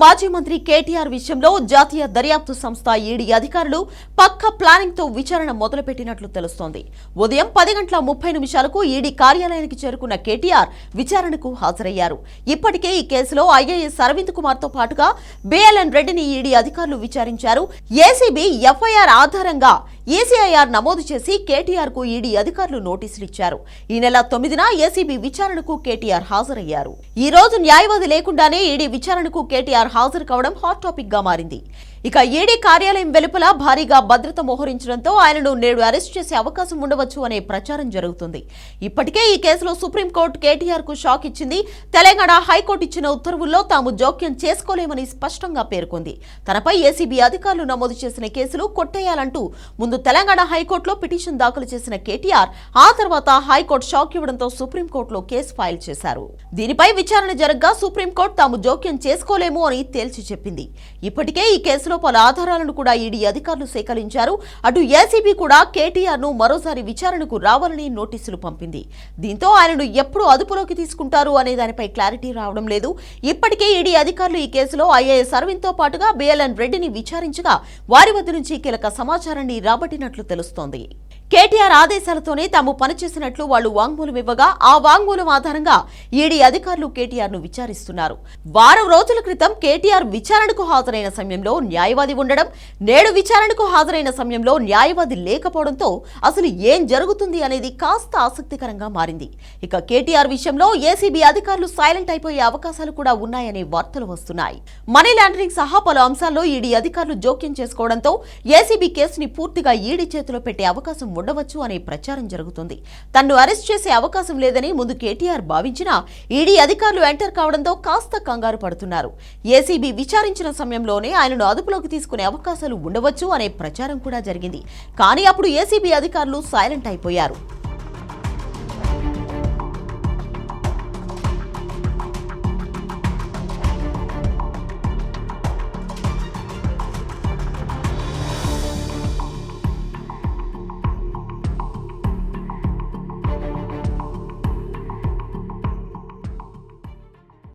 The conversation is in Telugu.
మాజీ మంత్రి కేటీఆర్ విషయంలో జాతీయ దర్యాప్తు సంస్థ ఈడీ అధికారులు పక్కా ప్లానింగ్ తో విచారణ మొదలుపెట్టినట్లు తెలుస్తోంది. ఉదయం 10:30 ఈడీ కార్యాలయానికి చేరుకున్న కేటీఆర్ విచారణకు హాజరయ్యారు. ఇప్పటికే ఈ కేసులో ఐఏఎస్ అరవింద్ కుమార్ తో పాటుగా బిఎల్ఎన్ రెడ్డిని ఈడీ అధికారులు విచారించారు. ఏసీబీ ఎఫ్ఐఆర్ ఆధారంగా ఈసీఐఆర్ నమోదు చేసి కేటీఆర్ కు ఈడీ అధికారులు నోటీసులు ఇచ్చారు. ఈ నెల 9న ఏసీబీ విచారణకు కేటీఆర్ హాజరయ్యారు. ఈ రోజు న్యాయవాది లేకుండానే ఈడీ విచారణకు కేటీఆర్ హాజరు కావడం హాట్ టాపిక్ గా మారింది. ఇక ఈడీ కార్యాలయం వెలుపల భారీగా భద్రత మోహరించడంతో ఆయనను నేడు అరెస్ట్ చేసే అవకాశం ఉండవచ్చు అనే ప్రచారం జరుగుతుంది. ఇప్పటికే ఈ కేసులో సుప్రీంకోర్టు కేటీఆర్ కు షాక్ ఇచ్చింది. తెలంగాణ హైకోర్టు ఇచ్చిన ఉత్తర్వుల్లో తాము జోక్యం చేసుకోలేమని స్పష్టంగా పేర్కొంది. తనపై ఏసీబీ అధికారులు నమోదు చేసిన కేసులు కొట్టేయాలంటూ ముందు తెలంగాణ హైకోర్టులో పిటిషన్ దాఖలు చేసిన కేటీఆర్ ఆ తర్వాత హైకోర్టు షాక్ ఇవ్వడంతో సుప్రీంకోర్టులో కేసు ఫైల్ చేశారు. దీనిపై విచారణ జరగ్గా సుప్రీంకోర్టు తాము జోక్యం చేసుకోలేము అని తేల్చి చెప్పింది. ఇప్పటికే ఈ కేసులో పలు ఆధారాలను కూడా ఈడీ అధికారులు సేకరించారు. అటు ఏసీబీ కూడా కేటీఆర్ ను మరోసారి విచారణకు రావాలని నోటీసులు పంపింది. దీంతో ఆయనను ఎప్పుడు అదుపులోకి తీసుకుంటారు అనే దానిపై క్లారిటీ రావడం లేదు. ఇప్పటికే ఈడీ అధికారులు ఈ కేసులో ఐఏఎస్ అరవింద్ తో పాటుగా బిఎల్ఎన్ రెడ్డిని విచారించగా వారి వద్ద నుంచి కీలక సమాచారాన్ని రాబట్టినట్లు తెలుస్తోంది. కేటీఆర్ ఆదేశాలతోనే తాము పనిచేసినట్లు వాళ్లు వాంగ్మూలం ఇవ్వగా ఆ వాంగ్మూలం ఆధారంగా ఈడీ అధికారులు కేటీఆర్ ను విచారిస్తున్నారు. వారం రోజుల క్రితం కేటీఆర్ విచారణకు హాజరైన సమయంలో న్యాయవాది ఉండడం, నేడు విచారణకు హాజరైన సమయంలో న్యాయవాది లేకపోవడంతో అసలు ఏం జరుగుతుంది అనేది కాస్త ఆసక్తికరంగా మారింది. ఇక కేటీఆర్ విషయంలో ఏసీబీ అధికారులు సైలెంట్ అయిపోయే అవకాశాలు కూడా ఉన్నాయనే వార్తలు వస్తున్నాయి. మనీ లాండరింగ్ సహా పలు అంశాల్లో ఈడీ అధికారులు జోక్యం చేసుకోవడంతో ఏసీబీ కేసుని పూర్తిగా ఈడీ చేతిలో పెట్టే అవకాశం ఉండవచ్చు అనే ప్రచారం జరుగుతుంది. తన్ను అరెస్ట్ చేసే అవకాశం లేదని ముందు కేటీఆర్ భావించినా ఈడీ అధికారులు ఎంటర్ కావడంతో కాస్త కంగారు పడుతున్నారు. ఏసీబీ విచారించిన సమయంలోనే ఆయనను అదుపులోకి తీసుకునే అవకాశాలు ఉండవచ్చు అనే ప్రచారం కూడా జరిగింది. కానీ అప్పుడు ఏసీబీ అధికారులు సైలెంట్ అయిపోయారు.